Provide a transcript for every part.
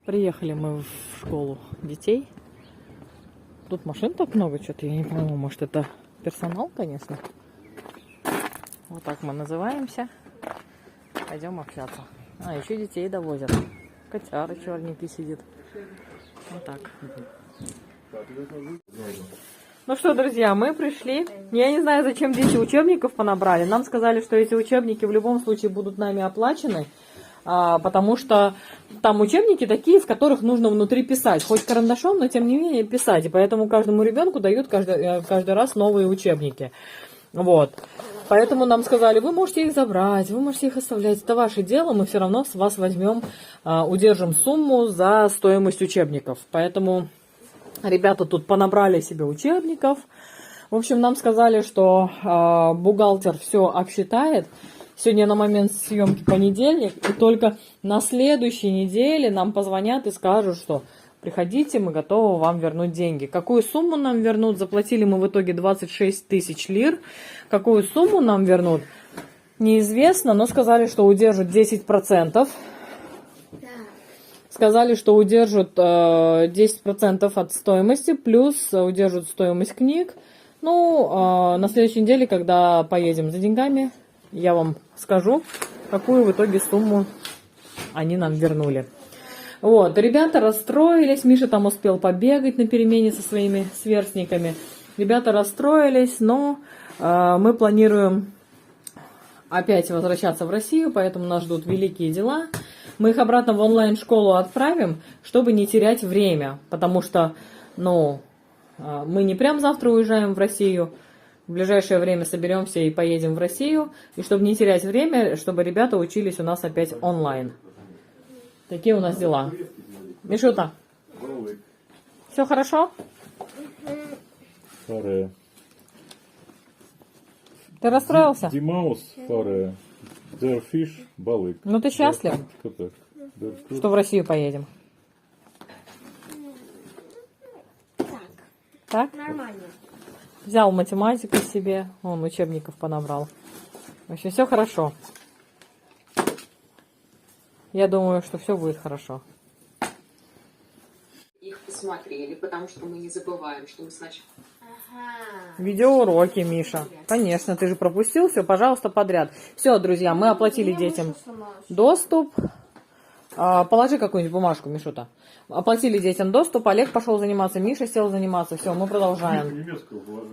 Приехали мы в школу детей. Тут машин так много, что-то я не пойму, может это персонал, конечно. Вот так мы называемся. Пойдем общаться. А, еще детей довозят. Котяра черненький сидит. Вот так. Ну что, друзья, мы пришли. Я не знаю, зачем дети учебников понабрали. Нам сказали, что эти учебники в любом случае будут нами оплачены. Потому что там учебники такие, в которых нужно внутри писать. Хоть карандашом, но тем не менее писать. И поэтому каждому ребенку дают каждый раз новые учебники. Вот. Поэтому нам сказали, вы можете их забрать, вы можете их оставлять. Это ваше дело, мы все равно с вас возьмем, удержим сумму за стоимость учебников. Поэтому ребята тут понабрали себе учебников. В общем, нам сказали, что бухгалтер все обсчитает. Сегодня на момент съемки понедельник, и только на следующей неделе нам позвонят и скажут, что приходите, мы готовы вам вернуть деньги. Какую сумму нам вернут? Заплатили мы в итоге 26 тысяч лир. Какую сумму нам вернут? Неизвестно, но сказали, что удержат 10%. Сказали, что удержат 10% от стоимости, плюс удержат стоимость книг. Ну, на следующей неделе, когда поедем за деньгами, я вам скажу, какую в итоге сумму они нам вернули. Вот, ребята расстроились, Миша там успел побегать на перемене со своими сверстниками. Ребята расстроились, но мы планируем опять возвращаться в Россию, поэтому нас ждут великие дела. Мы их обратно в онлайн-школу отправим, чтобы не терять время, потому что, ну, мы не прям завтра уезжаем в Россию. В ближайшее время соберемся и поедем в Россию. И чтобы не терять время, чтобы ребята учились у нас опять онлайн. Такие у нас дела. Мишута, все хорошо? Фаре. Ты расстроился? Димаус, фаре. Der Fish, балык. Ну ты счастлив, что в Россию поедем? Так? Нормально. Взял математику себе, он учебников понабрал. В общем, все хорошо. Я думаю, что все будет хорошо. Их посмотрели, потому что мы не забываем, что мы сначала... Видеоуроки, Миша. Конечно, ты же пропустил все, пожалуйста, подряд. Все, друзья, мы оплатили детям доступ. Положи какую-нибудь бумажку, Мишута. Оплатили детям доступ, Олег пошел заниматься, Миша сел заниматься. Все, мы продолжаем.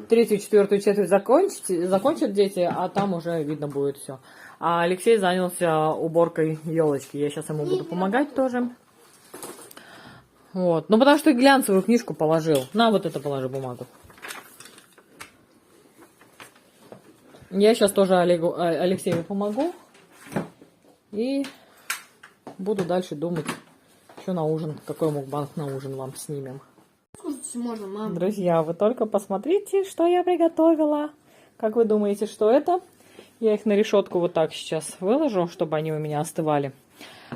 Третью, четвертую четверть закончат дети, а там уже видно будет все. А Алексей занялся уборкой елочки. Я сейчас ему буду помогать тоже. Вот. Ну, потому что глянцевую книжку положил. На, вот это положи бумагу. Я сейчас тоже Алексею помогу. И буду дальше думать, что на ужин, какой мукбанг на ужин вам снимем. Можно, мама. Друзья, вы только посмотрите, что я приготовила. Как вы думаете, что это? Я их на решетку вот так сейчас выложу, чтобы они у меня остывали.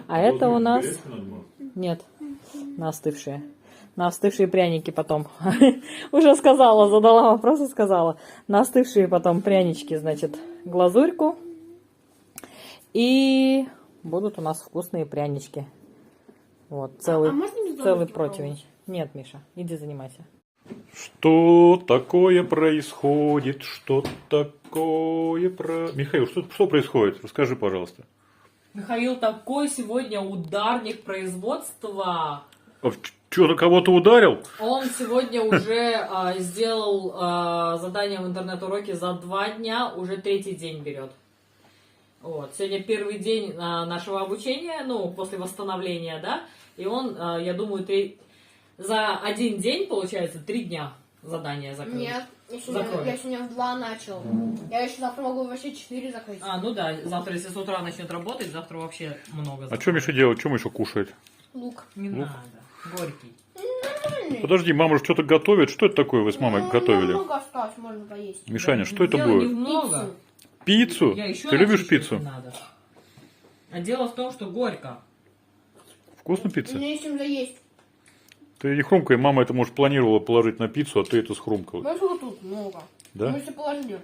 А это у нас... Нет, на остывшие. На остывшие пряники потом. Уже сказала, задала вопрос и сказала. На остывшие потом прянички, значит, глазурьку. И будут у нас вкусные прянички. Вот, целый противень. Нет, Миша, иди занимайся. Что такое происходит? Что такое Михаил, что происходит? Расскажи, пожалуйста. Михаил, такой сегодня ударник производства. Что, на кого-то ударил? Он сегодня уже сделал задание в интернет-уроке за 2 дня, уже 3-й день берет. Вот. Сегодня 1-й день нашего обучения, ну, после восстановления, да, и он, я думаю, за 1 день, получается, 3 дня задание закрыл. Нет, я сегодня в 2 начал. Я еще завтра могу вообще 4 закрыть. Ну да, завтра, если с утра начнет работать, завтра вообще много. А что Миша делает? Что Миша кушает? Лук. Не надо, горький. Подожди, мама же что-то готовит. Что это такое вы с мамой готовили? Много осталось, можно поесть. Мишаня, что это Дело будет? немного. Пиццу? Ты любишь пиццу? Надо. А дело в том, что горько. Вкусно пицца? Мне есть чем заесть. Ты не хрумкай, мама это, может, планировала положить на пиццу, а ты это схрумкала. Знаешь, вот тут много. Да? Мы все положили.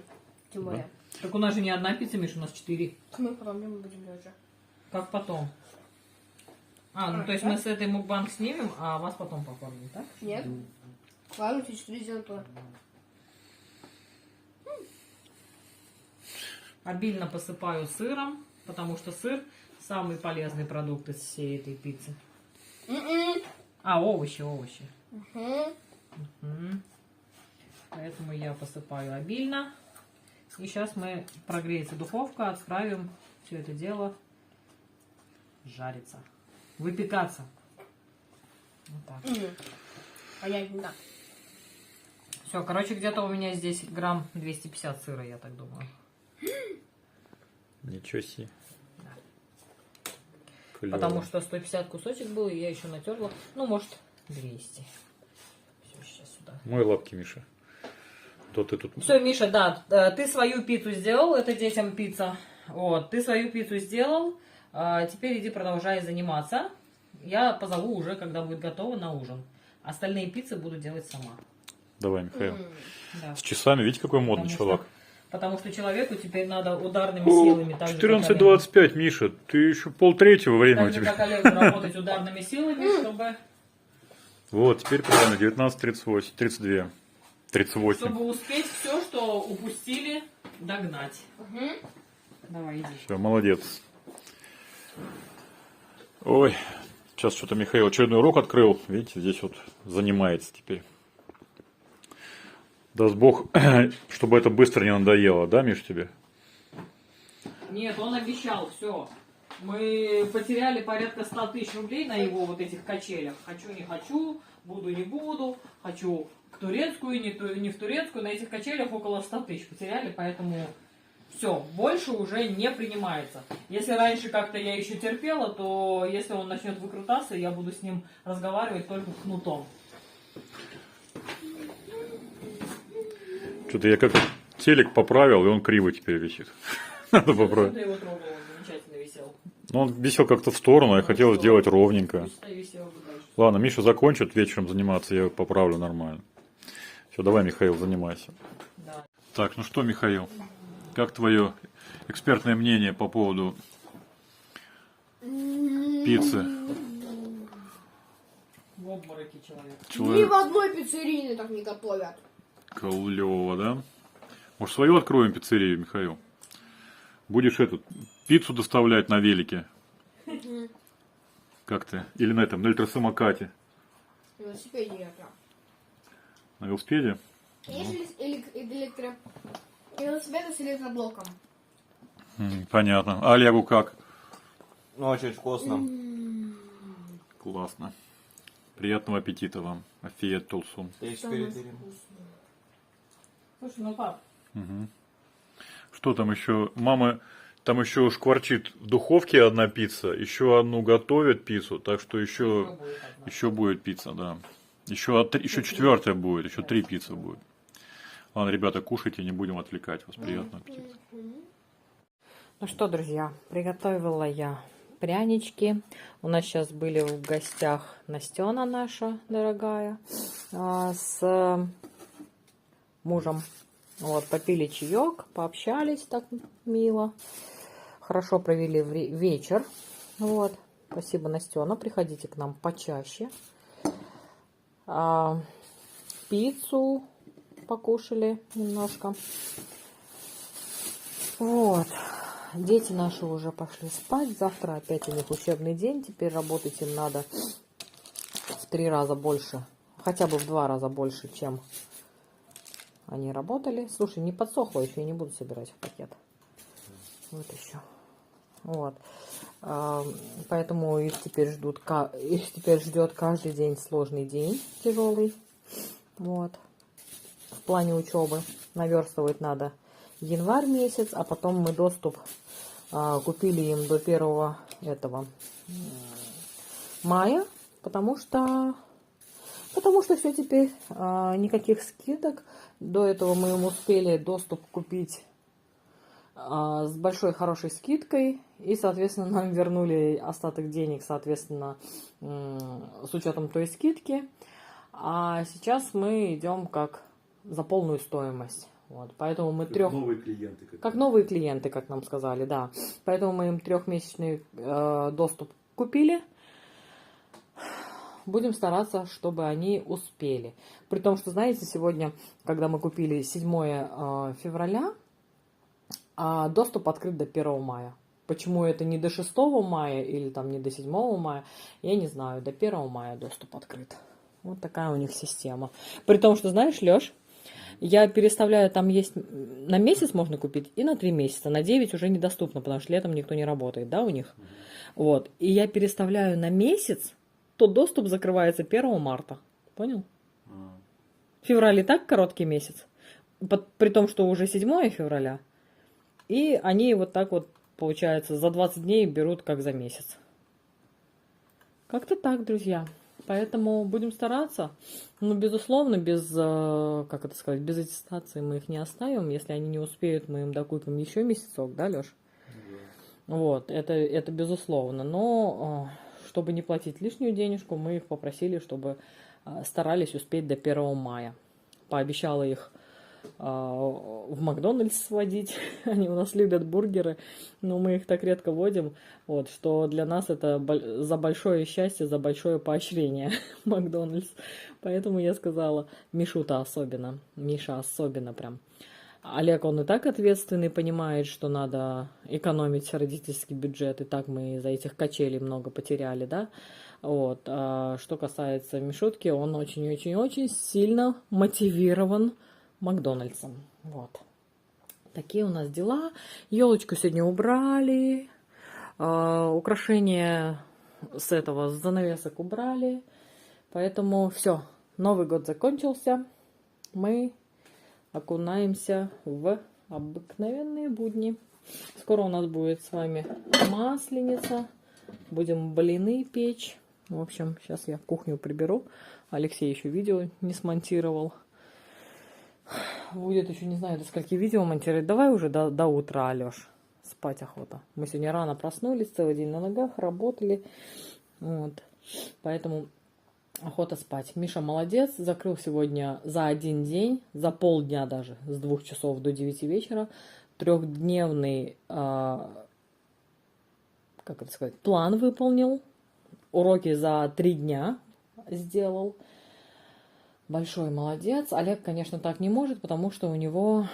Тем более. Так у нас же не одна пицца, Миша, у нас 4. Мы потом не будем делать же. Как потом? А, ну то есть мы с этой мукбанг снимем, а вас потом покормим, так? Нет. Ладно, ты 4 сделай то. Обильно посыпаю сыром, потому что сыр самый полезный продукт из всей этой пиццы. А, овощи. Мгм. Поэтому я посыпаю обильно. И сейчас мы, прогреется духовка, отправим все это дело жариться. Выпекаться. Вот так. Понятно. Все, короче, где-то у меня здесь грамм 250 сыра, я так думаю. Ничего себе. Потому что 150 кусочек был, и я еще натерла. Ну, может, 200. Все, сейчас сюда. Мой лапки, Миша. То ты тут... Все, Миша, да, ты свою пиццу сделал, это детям пицца. Вот, ты свою пиццу сделал, теперь иди продолжай заниматься. Я позову уже, когда будет готово, на ужин. Остальные пиццы буду делать сама. Давай, Михаил. Да. С часами, видите, какой модный чувак. Потому что человеку теперь надо ударными силами. Так же, как Олегу. 14:25, Миша. Ты еще 2:30 время Так у же, тебя. как Олегу, работать ударными силами, чтобы... Вот, теперь правильно, 19:38, 32, 38. Чтобы успеть все, что упустили, догнать. Давай, иди. Все, молодец. Ой, сейчас что-то Михаил очередной урок открыл. Видите, здесь вот занимается теперь. Даст Бог, чтобы это быстро не надоело, да, Миш, тебе? Нет, он обещал, все. Мы потеряли порядка 100 тысяч рублей на его вот этих качелях. Хочу, не хочу, буду, не буду. Хочу к турецкую, не в турецкую. На этих качелях около 100 тысяч потеряли, поэтому все, больше уже не принимается. Если раньше как-то я еще терпела, то если он начнет выкрутаться, я буду с ним разговаривать только кнутом. Что-то я как телек поправил, и он криво теперь висит. Надо поправить. Ты его трогал, он замечательно висел. Ну, он висел как-то в сторону, я хотел сделать ровненько. Пусть висел бы дальше. Ладно, Миша закончит вечером заниматься, я его поправлю нормально. Все, давай, Михаил, занимайся. Да. Так, ну что, Михаил, как твое экспертное мнение по поводу пиццы? В обмороке человек. Ни в одной пиццерии так не готовят. Клево, да? Может, свою откроем пиццерию, Михаил? Будешь эту пиццу доставлять на велике? Как ты? Или на этом, на электросамокате? На велосипеде я прям. На велосипеде? Есть велосипеды с электроблоком. Понятно. А Олегу как? Ну, очень вкусно. Классно. Приятного аппетита вам. Афиет Тулсун. Слушай, ну пап, Что там еще? Мама там еще шкварчит в духовке одна пицца, еще одну готовят пиццу, так что еще будет пицца, да. Еще четвертая будет, еще 3 пиццы будет. Ладно, ребята, кушайте, не будем отвлекать вас. Приятного аппетита. ну что, друзья, приготовила я прянички. У нас сейчас были в гостях Настена наша дорогая с мужем. Вот, попили чаек, пообщались так мило. Хорошо провели вечер. Вот. Спасибо, Настена. Приходите к нам почаще. Пиццу покушали немножко. Вот. Дети наши уже пошли спать. Завтра опять у них учебный день. Теперь работать им надо в 3 раза больше. Хотя бы в 2 раза больше, чем они работали. Слушай, не подсохло еще, я не буду собирать в пакет. Вот еще. Вот. Поэтому их теперь ждет каждый день сложный день, тяжелый. Вот. В плане учебы наверстывать надо январь месяц, а потом мы доступ купили им до 1 мая, потому что все теперь никаких скидок. До этого мы им успели доступ купить с большой хорошей скидкой, и, соответственно, нам вернули остаток денег, соответственно, с учетом той скидки. А сейчас мы идем как за полную стоимость. Вот, поэтому мы Новые клиенты. как новые клиенты, как нам сказали, да. Поэтому мы им 3-месячный доступ купили. будем стараться, чтобы они успели. При том, что, знаете, сегодня, когда мы купили 7 февраля, доступ открыт до 1 мая. Почему это не до 6 мая или там не до 7 мая, я не знаю. До 1 мая доступ открыт. Вот такая у них система. При том, что, знаешь, Лёш, я переставляю, там есть на месяц можно купить и на 3 месяца. На 9 уже недоступно, потому что летом никто не работает, да, у них. Вот. И я переставляю на месяц, то доступ закрывается 1 марта. Понял? Февраль и так короткий месяц. При том, что уже 7 февраля. И они вот так вот, получается, за 20 дней берут как за месяц. Как-то так, друзья. Поэтому будем стараться. Но, безусловно, без, как это сказать, без аттестации мы их не оставим. Если они не успеют, мы им докупим еще месяцок, да, Леш? Вот, это безусловно. Но, чтобы не платить лишнюю денежку, мы их попросили, чтобы старались успеть до 1 мая. Пообещала их в Макдональдс сводить. Они у нас любят бургеры, но мы их так редко водим, вот, что для нас это за большое счастье, за большое поощрение Макдональдс. Поэтому я сказала, Миша особенно прям. Олег, он и так ответственный, понимает, что надо экономить родительский бюджет, и так мы из-за этих качелей много потеряли, да. Вот. А что касается Мишутки, он очень-очень-очень сильно мотивирован Макдональдсом. Вот. Такие у нас дела. Елочку сегодня убрали. Украшения с занавесок убрали. Поэтому все. Новый год закончился. Мы окунаемся в обыкновенные будни. Скоро у нас будет с вами масленица. Будем блины печь. В общем, сейчас я кухню приберу. Алексей еще видео не смонтировал. Будет еще, не знаю, до скольки видео монтировать. Давай уже до утра, Алеш. Спать охота. Мы сегодня рано проснулись, целый день на ногах, работали. Вот. Поэтому охота спать. Миша молодец. Закрыл сегодня за один день, за полдня даже, с 2 часов до 9 вечера, 3-дневный, как это сказать, план выполнил. Уроки за 3 дня сделал. Большой молодец. Олег, конечно, так не может, потому что у него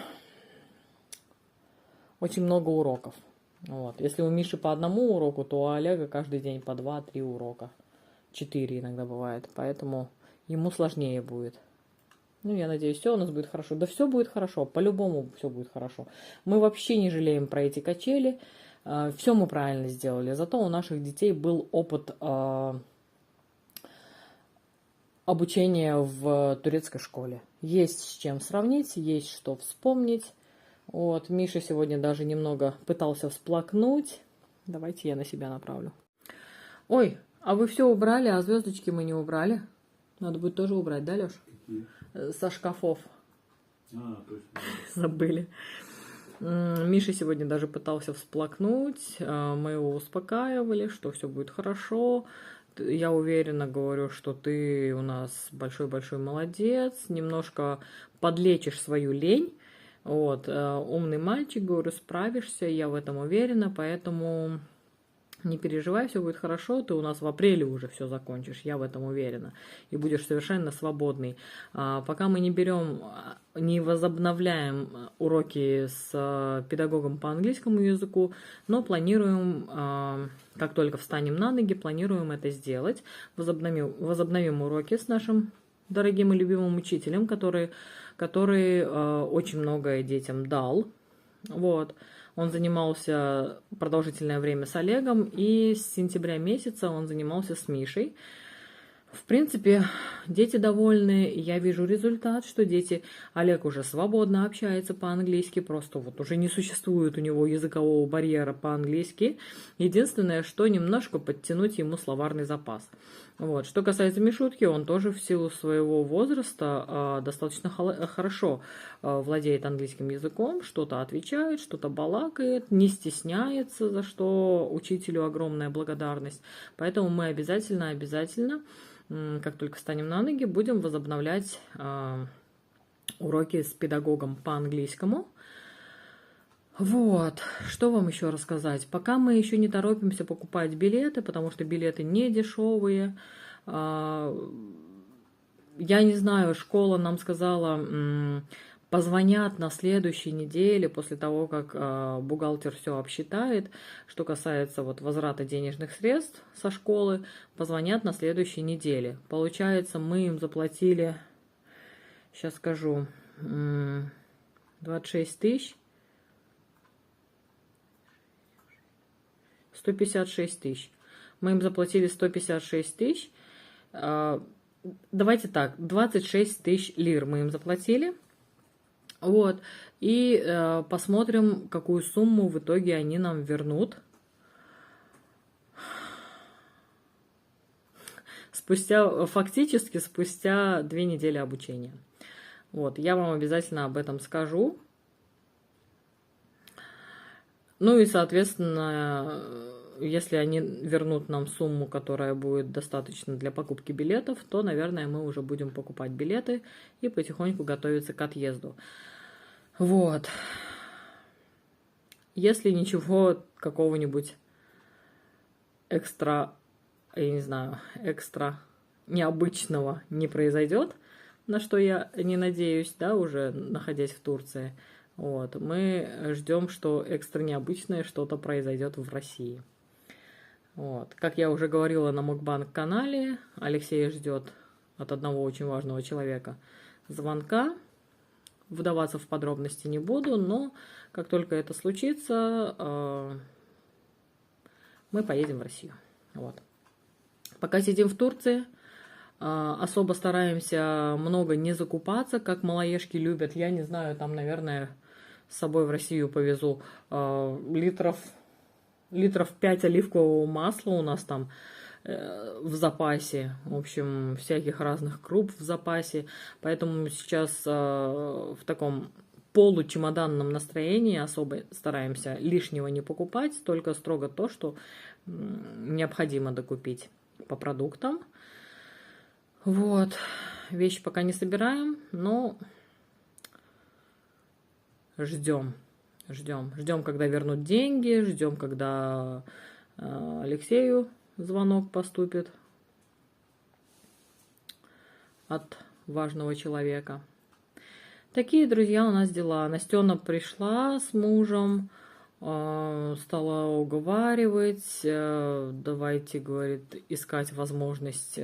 очень много уроков. Вот. Если у Миши по 1 уроку, то у Олега каждый день по 2-3 урока. 4 иногда бывает. Поэтому ему сложнее будет. Ну, я надеюсь, все у нас будет хорошо. Да все будет хорошо. По-любому все будет хорошо. Мы вообще не жалеем про эти качели. Все мы правильно сделали. Зато у наших детей был опыт обучения в турецкой школе. Есть с чем сравнить, есть что вспомнить. Вот, Миша сегодня даже немного пытался всплакнуть. Давайте я на себя направлю. Ой, а вы все убрали, а звездочки мы не убрали? Надо будет тоже убрать, да, Леш? Со шкафов. Точно. Забыли. Миша сегодня даже пытался всплакнуть. Мы его успокаивали, что все будет хорошо. Я уверенно говорю, что ты у нас большой-большой молодец. Немножко подлечишь свою лень. Вот. Умный мальчик, говорю, справишься. Я в этом уверена, поэтому не переживай, все будет хорошо. Ты у нас в апреле уже все закончишь, я в этом уверена. И будешь совершенно свободный. Пока мы не возобновляем уроки с педагогом по английскому языку, но планируем, как только встанем на ноги, планируем это сделать. Возобновим уроки с нашим дорогим и любимым учителем, который очень многое детям дал. Вот. Он занимался продолжительное время с Олегом, и с сентября месяца он занимался с Мишей. В принципе, дети довольны, я вижу результат, что Олег уже свободно общается по-английски, просто вот уже не существует у него языкового барьера по-английски. Единственное, что немножко подтянуть ему словарный запас. Вот. Что касается Мишутки, он тоже в силу своего возраста достаточно хорошо владеет английским языком, что-то отвечает, что-то балакает, не стесняется, за что учителю огромная благодарность. Поэтому мы обязательно, как только встанем на ноги, будем возобновлять уроки с педагогом по английскому. Вот, что вам еще рассказать? Пока мы еще не торопимся покупать билеты, потому что билеты не дешевые. Я не знаю, школа нам сказала, позвонят на следующей неделе после того, как бухгалтер все обсчитает. Что касается вот возврата денежных средств со школы, позвонят на следующей неделе. Получается, мы им заплатили, сейчас скажу, 26 тысяч. 156 тысяч. Мы им заплатили 156 тысяч. Давайте так, 26 тысяч лир мы им заплатили. Вот. И посмотрим, какую сумму в итоге они нам вернут. Фактически спустя 2 недели обучения. Вот, я вам обязательно об этом скажу. Ну и, соответственно, если они вернут нам сумму, которая будет достаточно для покупки билетов, то, наверное, мы уже будем покупать билеты и потихоньку готовиться к отъезду. Вот. Если ничего какого-нибудь экстра необычного не произойдет, на что я не надеюсь, да, уже находясь в Турции, вот, мы ждем, что экстра необычное что-то произойдет в России. Вот. Как я уже говорила на Мукбанг-канале, Алексей ждет от одного очень важного человека звонка. Вдаваться в подробности не буду, но как только это случится, мы поедем в Россию. Вот. Пока сидим в Турции, особо стараемся много не закупаться, как малоежки любят. Я не знаю, там, наверное, с собой в Россию повезу литров 5 оливкового масла у нас там в запасе. В общем, всяких разных круп в запасе. Поэтому сейчас в таком получемоданном настроении особо стараемся лишнего не покупать, только строго то, что необходимо докупить по продуктам. Вот. Вещи пока не собираем, но ждем, когда вернут деньги, ждем, когда Алексею звонок поступит от важного человека. Такие, друзья, у нас дела. Настена пришла с мужем, стала уговаривать, давайте, говорит, искать возможность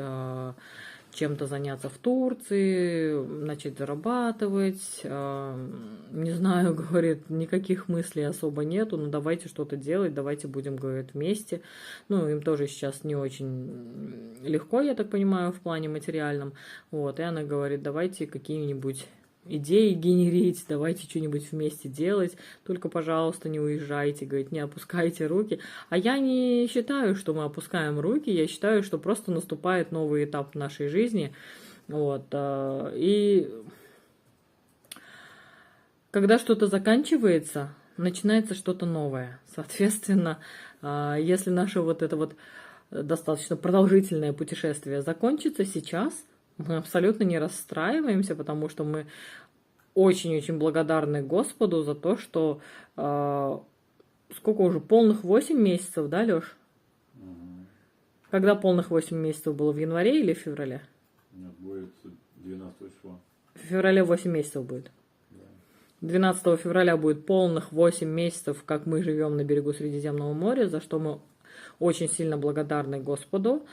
чем-то заняться в Турции, начать зарабатывать. Не знаю, говорит, никаких мыслей особо нету, но давайте что-то делать, давайте будем, говорит, вместе. Ну, им тоже сейчас не очень легко, я так понимаю, в плане материальном. Вот, и она говорит, давайте какие-нибудь идеи генерить, давайте что-нибудь вместе делать, только, пожалуйста, не уезжайте, говорит, не опускайте руки. А я не считаю, что мы опускаем руки, я считаю, что просто наступает новый этап в нашей жизни, вот, и когда что-то заканчивается, начинается что-то новое, соответственно, если наше вот это вот достаточно продолжительное путешествие закончится сейчас, мы абсолютно не расстраиваемся, потому что мы очень-очень благодарны Господу за то, что сколько уже, полных 8 месяцев, да, Лёш? Когда полных 8 месяцев было, в январе или в феврале? Нет, будет 12 числа. В феврале 8 месяцев будет. 12 февраля будет полных 8 месяцев, как мы живем на берегу Средиземного моря, за что мы очень сильно благодарны Господу,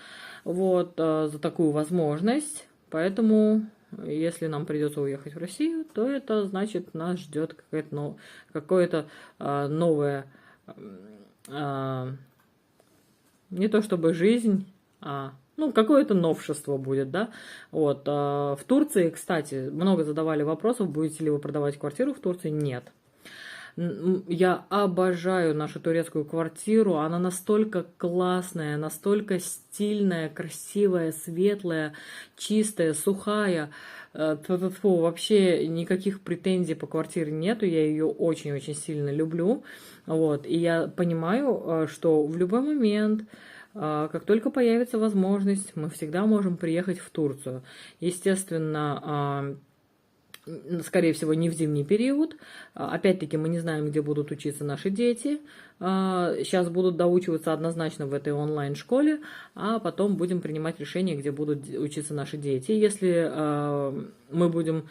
вот, за такую возможность. Поэтому, если нам придется уехать в Россию, то это значит, нас ждет какое-то новое, не то чтобы жизнь, ну, какое-то новшество будет, да. Вот. В Турции, кстати, много задавали вопросов, будете ли вы продавать квартиру в Турции? Нет. Я обожаю нашу турецкую квартиру, она настолько классная, настолько стильная, красивая, светлая, чистая, сухая. Вообще никаких претензий по квартире нету, я ее очень-очень сильно люблю. Вот. И я понимаю, что в любой момент, как только появится возможность, мы всегда можем приехать в Турцию. Естественно, скорее всего, не в зимний период. Опять-таки, мы не знаем, где будут учиться наши дети. Сейчас будут доучиваться однозначно в этой онлайн-школе, а потом будем принимать решение, где будут учиться наши дети. Если мы будем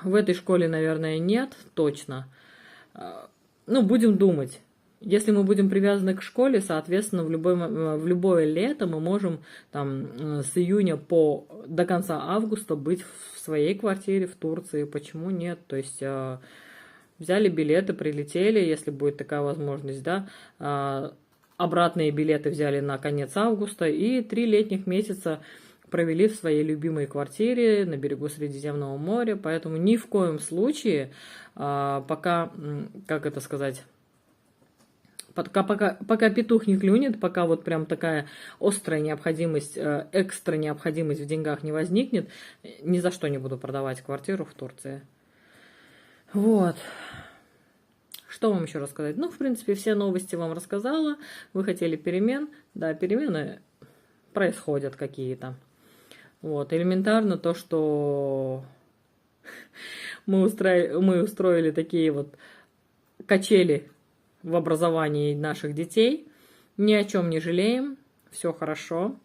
в этой школе, наверное, нет, точно. Ну, будем думать. Если мы будем привязаны к школе, соответственно, в любое лето мы можем там, с июня до конца августа быть в своей квартире в Турции. Почему нет? То есть взяли билеты, прилетели, если будет такая возможность, да. Обратные билеты взяли на конец августа и 3 летних месяца провели в своей любимой квартире на берегу Средиземного моря. Поэтому ни в коем случае пока, как это сказать... Пока петух не клюнет, пока вот прям такая острая необходимость, экстра необходимость в деньгах не возникнет, ни за что не буду продавать квартиру в Турции. Вот. Что вам еще рассказать? Ну, в принципе, все новости вам рассказала. Вы хотели перемен. Да, перемены происходят какие-то. Вот. Элементарно то, что мы устроили такие вот качели в образовании наших детей. Ни о чем не жалеем. Все хорошо.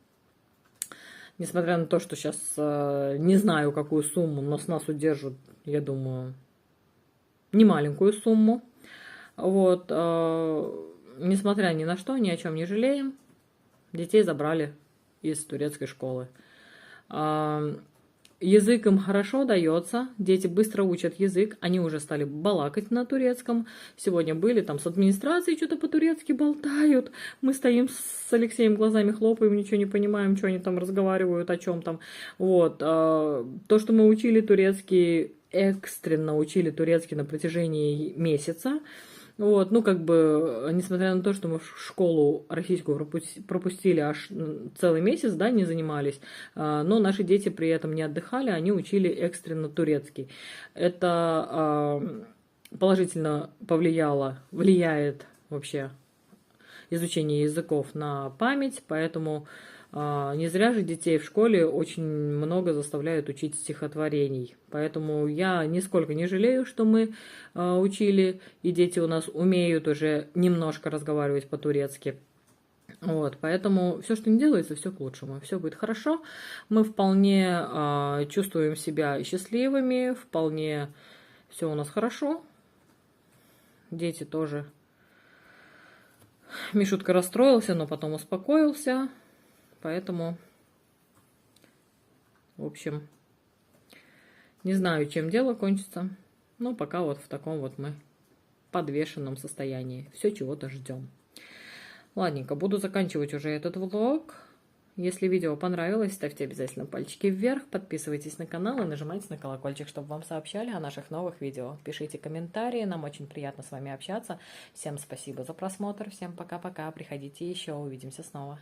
Несмотря на то, что сейчас не знаю, какую сумму, но с нас удержат, я думаю, немаленькую сумму. Вот. Несмотря ни на что, ни о чем не жалеем. Детей забрали из турецкой школы. Язык им хорошо дается, дети быстро учат язык, они уже стали балакать на турецком. Сегодня были там с администрацией, что-то по-турецки болтают. Мы стоим с Алексеем, глазами хлопаем, ничего не понимаем, что они там разговаривают, о чем там. Вот. То, что мы учили турецкий, экстренно учили турецкий на протяжении месяца. Вот, ну, как бы, несмотря на то, что мы в школу российскую пропустили аж целый месяц, да, не занимались, но наши дети при этом не отдыхали, они учили экстренно турецкий. Это положительно влияет вообще изучение языков на память, поэтому не зря же детей в школе очень много заставляют учить стихотворений. Поэтому я нисколько не жалею, что мы учили, и дети у нас умеют уже немножко разговаривать по-турецки. Вот, поэтому все, что не делается, все к лучшему. Все будет хорошо. Мы вполне чувствуем себя счастливыми, вполне все у нас хорошо. Дети тоже. Мишутка расстроился, но потом успокоился. Поэтому, в общем, не знаю, чем дело кончится. Но пока вот в таком вот мы подвешенном состоянии. Все чего-то ждем. Ладненько, буду заканчивать уже этот влог. Если видео понравилось, ставьте обязательно пальчики вверх, подписывайтесь на канал и нажимайте на колокольчик, чтобы вам сообщали о наших новых видео. Пишите комментарии, нам очень приятно с вами общаться. Всем спасибо за просмотр, всем пока-пока, приходите еще, увидимся снова.